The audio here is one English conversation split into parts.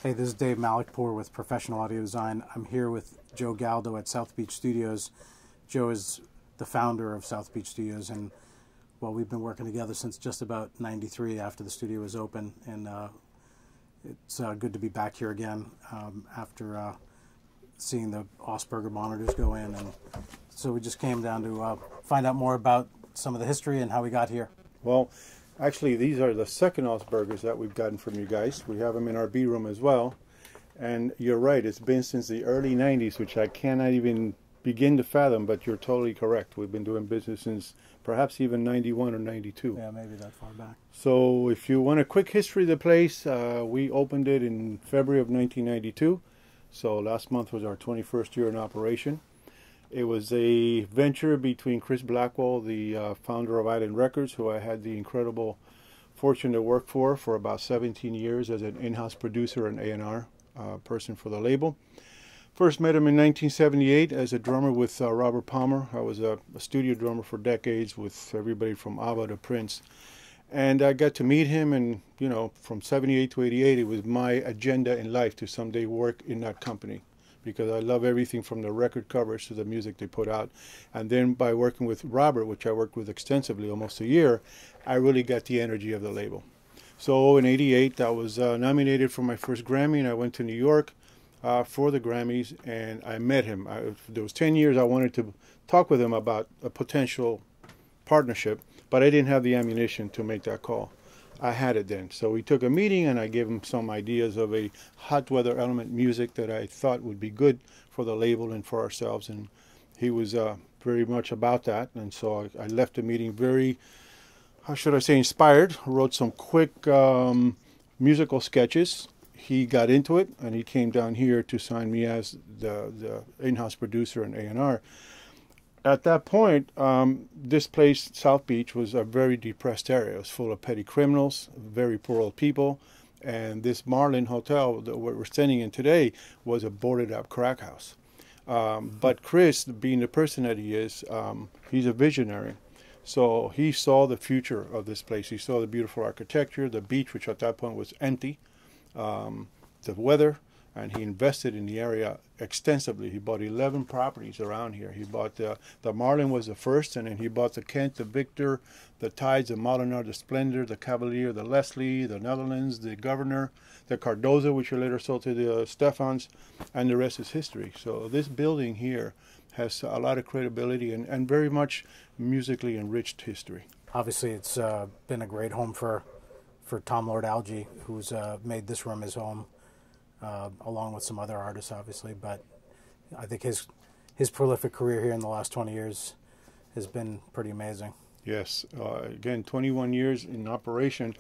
Hey, this is Dave Malekpour with Professional Audio Design. I'm here with Joe Galdo at South Beach Studios. Joe is the founder of South Beach Studios, and well, we've been working together since just about '93 after the studio was open, and it's good to be back here again after seeing the Osberger monitors go in. And so we just came down to find out more about some of the history and how we got here. Well, actually, these are the second Osbergers that we've gotten from you guys. We have them in our B room as well. And you're right, it's been since the early 90s, which I cannot even begin to fathom, but you're totally correct. We've been doing business since perhaps even 91 or 92. Yeah, maybe that far back. So if you want a quick history of the place, we opened it in February of 1992. So last month was our 21st year in operation. It was a venture between Chris Blackwell, the founder of Island Records, who I had the incredible fortune to work for about 17 years as an in-house producer and A&R person for the label. First met him in 1978 as a drummer with Robert Palmer. I was a studio drummer for decades with everybody from ABBA to Prince. And I got to meet him, and you know, from 78 to 88, it was my agenda in life to someday work in that company, because I love everything from the record covers to the music they put out. And then by working with Robert, which I worked with extensively, almost a year, I really got the energy of the label. So in '88, I was nominated for my first Grammy, and I went to New York for the Grammys, and I met him. There was 10 years I wanted to talk with him about a potential partnership, but I didn't have the ammunition to make that call. I had it then. So we took a meeting, and I gave him some ideas of a hot weather element music that I thought would be good for the label and for ourselves, and he was very much about that. And so I left the meeting very, how should I say, inspired. Wrote some quick musical sketches. He got into it, and he came down here to sign me as the in-house producer and A&R. At that point, this place, South Beach, was a very depressed area. It was full of petty criminals, very poor old people. And this Marlin Hotel that we're standing in today was a boarded-up crack house. But Chris, being the person that he is, he's a visionary. So he saw the future of this place. He saw the beautiful architecture, the beach, which at that point was empty, the weather, and he invested in the area extensively. He bought 11 properties around here. He bought the Marlin was the first, and then he bought the Kent, the Victor, the Tides, the Molinar, the Splendor, the Cavalier, the Leslie, the Netherlands, the Governor, the Cardozo, which are later sold to the Stephans, and the rest is history. So this building here has a lot of credibility and very much musically enriched history. Obviously, it's been a great home for Tom Lord Alge, who's made this room his home, along with some other artists, obviously. But I think his prolific career here in the last 20 years has been pretty amazing. Yes. Again, 21 years in operation.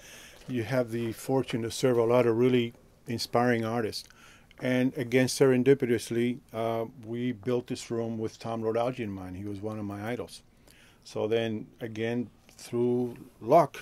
You have the fortune to serve a lot of really inspiring artists. And again, serendipitously, we built this room with Tom Lord Alge in mind. He was one of my idols. So then, again, through luck,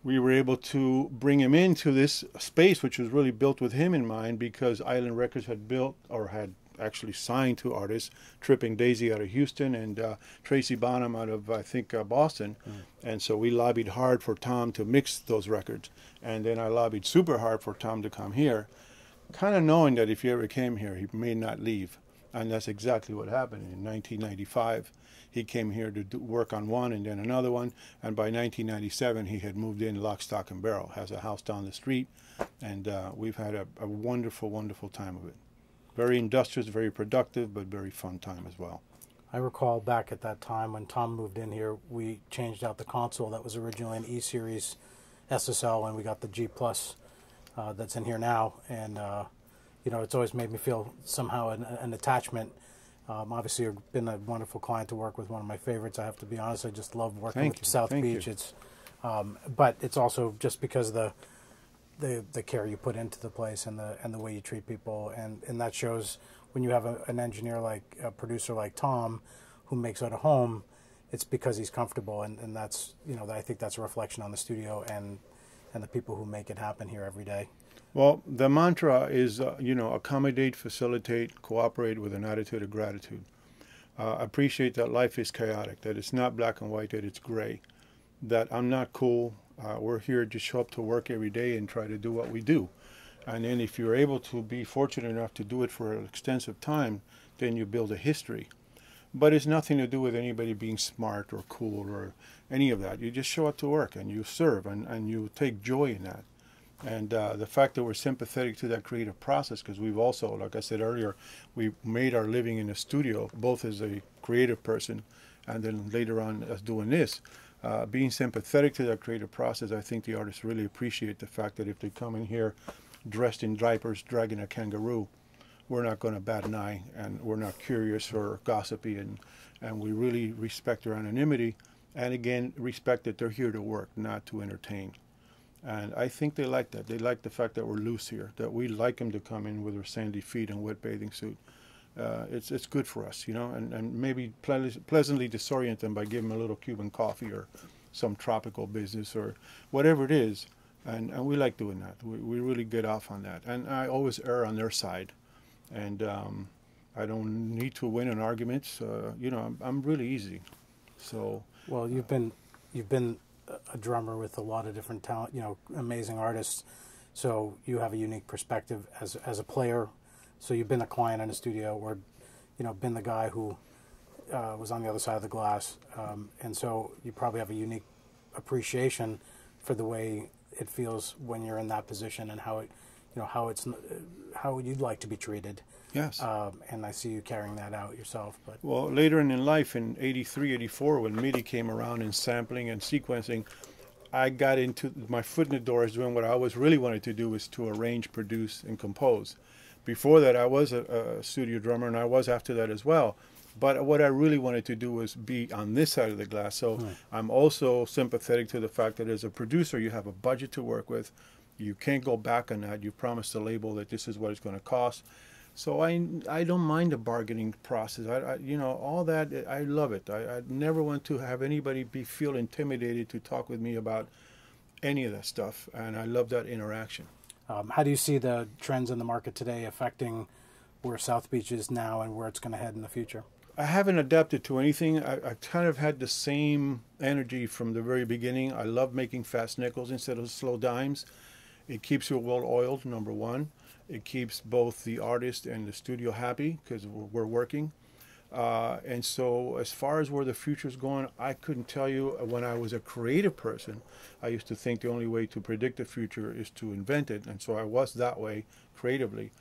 we were able to bring him into this space, which was really built with him in mind, because Island Records had built, or had actually signed two artists, Tripping Daisy out of Houston and Tracy Bonham out of, I think, Boston. And so we lobbied hard for Tom to mix those records. And then I lobbied super hard for Tom to come here, kind of knowing that if he ever came here, he may not leave. And that's exactly what happened. In 1995, he came here to work on one and then another one. And by 1997, he had moved in lock, stock, and barrel, has a house down the street. And we've had a wonderful, wonderful time of it. Very industrious, very productive, but very fun time as well. I recall back at that time when Tom moved in here, we changed out the console that was originally an E-Series SSL, and we got the G Plus that's in here now. And you know, it's always made me feel somehow an attachment. Obviously, you've been a wonderful client to work with, one of my favorites. I have to be honest. I just love working with South Beach. It's, but it's also just because the care you put into the place and the way you treat people, and that shows when you have an engineer like a producer like Tom, who makes it a home. It's because he's comfortable, and that's, you know, I think that's a reflection on the studio and the people who make it happen here every day. Well, the mantra is, you know, accommodate, facilitate, cooperate with an attitude of gratitude. Appreciate that life is chaotic, that it's not black and white, that it's gray, that I'm not cool. We're here to show up to work every day and try to do what we do. And then if you're able to be fortunate enough to do it for an extensive time, then you build a history. But it's nothing to do with anybody being smart or cool or any of that. You just show up to work and you serve, and you take joy in that. And the fact that we're sympathetic to that creative process, because we've also, like I said earlier, we made our living in the studio, both as a creative person and then later on as doing this. Being sympathetic to that creative process, I think the artists really appreciate the fact that if they come in here dressed in diapers, dragging a kangaroo, we're not going to bat an eye, and we're not curious or gossipy, and we really respect their anonymity, and again, respect that they're here to work, not to entertain. And I think they like that. They like the fact that we're loose here, that we like them to come in with their sandy feet and wet bathing suit. It's good for us, you know, and maybe pleasantly disorient them by giving them a little Cuban coffee or some tropical business or whatever it is. And we like doing that. We really get off on that. And I always err on their side. And I don't need to win in arguments. You know, I'm really easy. So well, you've been a drummer with a lot of different talent, you know, amazing artists. So you have a unique perspective as a player. So you've been a client in a studio, or, you know, been the guy who was on the other side of the glass, and so you probably have a unique appreciation for the way it feels when you're in that position and how it, you know, how you'd like to be treated. yes. And I see you carrying that out yourself. But Well, later in life, in 83, 84, when MIDI came around and sampling and sequencing, I got into my foot in the door is doing what I always really wanted to do, was to arrange, produce, and compose. Before that, I was a studio drummer, and I was after that as well. But what I really wanted to do was be on this side of the glass. So I'm also sympathetic to the fact that as a producer, you have a budget to work with. You can't go back on that. You promised the label that this is what it's going to cost. So I don't mind the bargaining process. You know, all that, I love it. I never want to have anybody feel intimidated to talk with me about any of that stuff, and I love that interaction. how do you see the trends in the market today affecting where South Beach is now and where it's going to head in the future? I haven't adapted to anything. I kind of had the same energy from the very beginning. I love making fast nickels instead of slow dimes. It keeps you well oiled, number one. It keeps both the artist and the studio happy because we're working. And so as far as where the future's going, I couldn't tell you. When I was a creative person, I used to think the only way to predict the future is to invent it. And so I was that way creatively.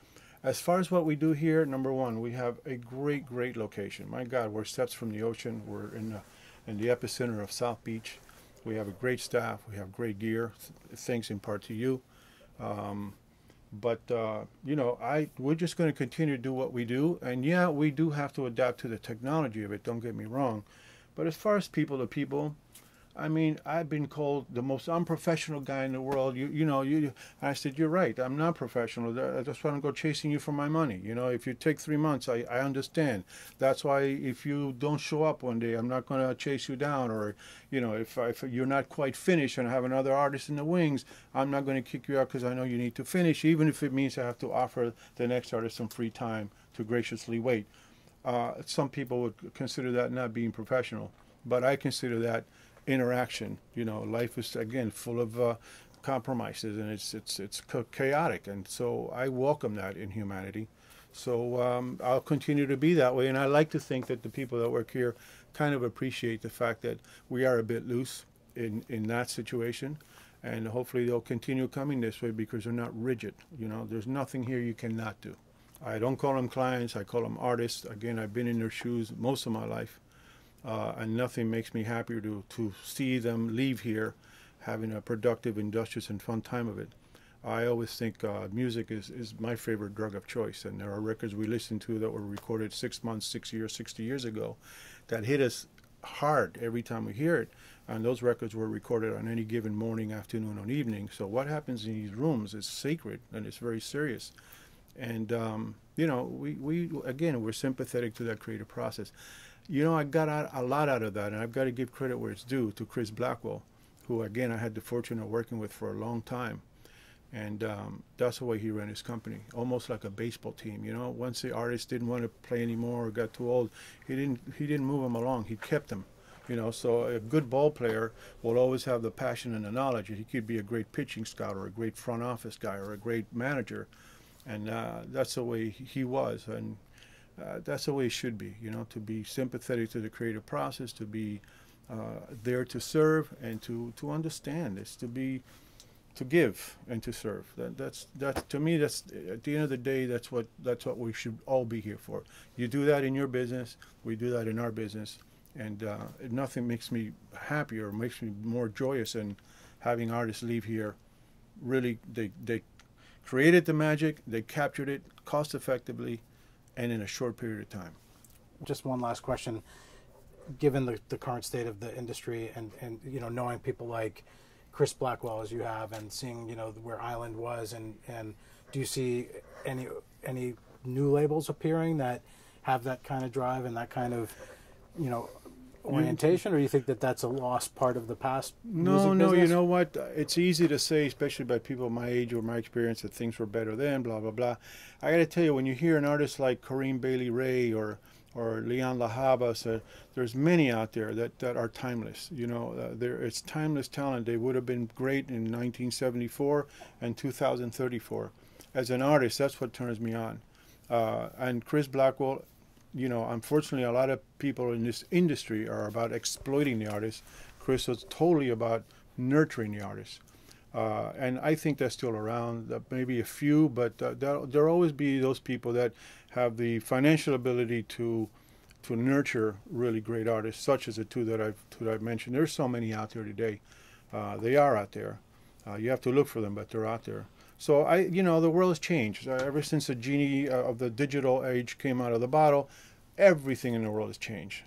As far as what we do here, number one, we have a great, great location. My God, we're steps from the ocean. We're in the epicenter of South Beach. We have a great staff. We have great gear, thanks in part to you. But you know, we're just going to continue to do what we do. And yeah, we do have to adapt to the technology of it, don't get me wrong. But as far as people to people, I mean, I've been called the most unprofessional guy in the world. You know, I said, you're right. I'm not professional. I just want to go chasing you for my money. You know, if you take 3 months, I understand. That's why if you don't show up one day, I'm not going to chase you down. Or, you know, if you're not quite finished and I have another artist in the wings, I'm not going to kick you out because I know you need to finish, even if it means I have to offer the next artist some free time to graciously wait. Some people would consider that not being professional, but I consider that interaction. You know, life is again full of compromises, and it's chaotic, and so I welcome that in humanity. So I'll continue to be that way, and I like to think that the people that work here kind of appreciate the fact that we are a bit loose in that situation, and hopefully they'll continue coming this way because they're not rigid. You know, there's nothing here you cannot do. I don't call them clients, I call them artists. Again, I've been in their shoes most of my life. And nothing makes me happier to see them leave here having a productive, industrious, and fun time of it. I always think music is my favorite drug of choice, and there are records we listen to that were recorded 6 months, 6 years, 60 years ago that hit us hard every time we hear it, and those records were recorded on any given morning, afternoon, or evening. So what happens in these rooms is sacred, and it's very serious. And, you know, we're sympathetic to that creative process. You know, I got a lot out of that, and I've got to give credit where it's due to Chris Blackwell, who, again, I had the fortune of working with for a long time. And that's the way he ran his company, almost like a baseball team. You know, once the artist didn't want to play anymore or got too old, he didn't move them along. He kept them. So a good ball player will always have the passion and the knowledge. He could be a great pitching scout or a great front office guy or a great manager, and that's the way he was, and that's the way it should be. To be sympathetic to the creative process, to be there to serve and to understand. It's to give and to serve. That's to me. That's at the end of the day. That's what we should all be here for. You do that in your business. We do that in our business, and nothing makes me happier, makes me more joyous than having artists leave here. Really, they created the magic. They captured it cost effectively, and in a short period of time. Just one last question. Given the current state of the industry, and knowing people like Chris Blackwell as you have, and seeing where Island was, and do you see any new labels appearing that have that kind of drive and that kind of orientation, or do you think that that's a lost part of the past? No, you know what? It's easy to say, especially by people my age or my experience, that things were better then, blah blah blah. I got to tell you, when you hear an artist like Kareem Bailey Ray or Leon Lahabas, there's many out there that are timeless. It's timeless talent. They would have been great in 1974 and 2034. As an artist, that's what turns me on. And Chris Blackwell, unfortunately, a lot of people in this industry are about exploiting the artist. Chris was totally about nurturing the artist. And I think that's still around. Maybe a few, but there'll always be those people that have the financial ability to nurture really great artists, such as the two that I've mentioned. There's so many out there today. They are out there. You have to look for them, but they're out there. So the world has changed. Ever since the genie of the digital age came out of the bottle, everything in the world has changed.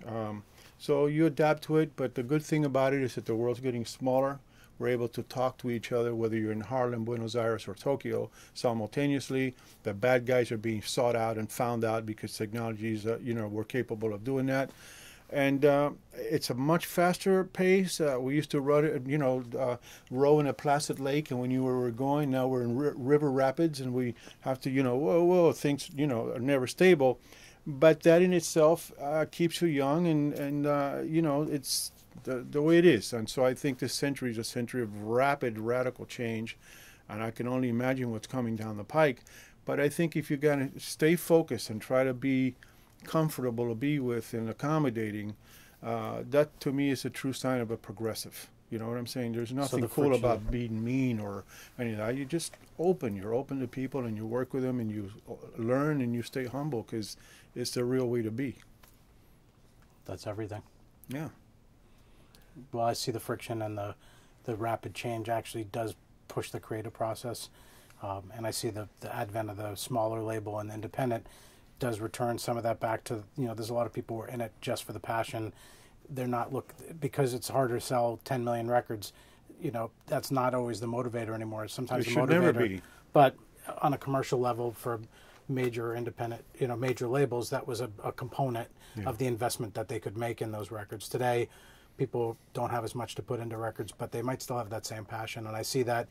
So you adapt to it, but the good thing about it is that the world's getting smaller. We're able to talk to each other, whether you're in Harlem, Buenos Aires, or Tokyo, simultaneously. The bad guys are being sought out and found out because technologies, we're capable of doing that. And it's a much faster pace. We used to row in a placid lake, and when you were going, now we're in river rapids, and we have to, whoa, things, are never stable. But that in itself keeps you young, and it's the way it is. And so I think this century is a century of rapid, radical change, and I can only imagine what's coming down the pike. But I think if you're going to stay focused and try to be comfortable to be with and accommodating, that to me is a true sign of a progressive. You know what I'm saying? There's nothing cool about being mean or any of that. You're just open. You're open to people, and you work with them, and you learn, and you stay humble, because it's the real way to be. That's everything. Yeah. Well, I see the friction, and the rapid change actually does push the creative process. And I see the advent of the smaller label and the independent does return some of that back to, there's a lot of people who are in it just for the passion. They're not because it's harder to sell 10 million records. That's not always the motivator anymore. Sometimes it the motivator. Should never be. But on a commercial level for major independent, major labels, that was a component of the investment that they could make in those records. Today, people don't have as much to put into records, but they might still have that same passion. And I see that,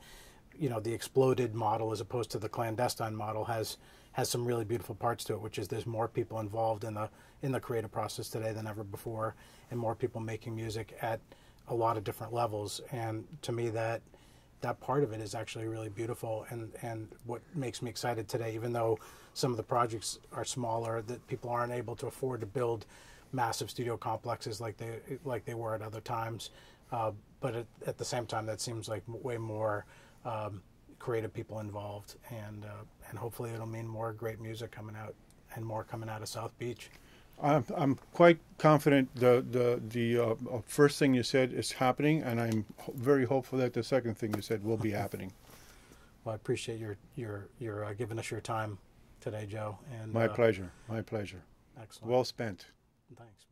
the exploded model as opposed to the clandestine model has some really beautiful parts to it, which is there's more people involved in the creative process today than ever before, and more people making music at a lot of different levels. And to me, that part of it is actually really beautiful, and what makes me excited today, even though some of the projects are smaller, that people aren't able to afford to build massive studio complexes like they were at other times. But at the same time, that seems like way more creative people involved, and hopefully it'll mean more great music coming out, and more coming out of South Beach. I'm quite confident the first thing you said is happening, and I'm very hopeful that the second thing you said will be happening. Well, I appreciate your giving us your time today, Joe. And my pleasure. My pleasure. Excellent. Well spent. Thanks.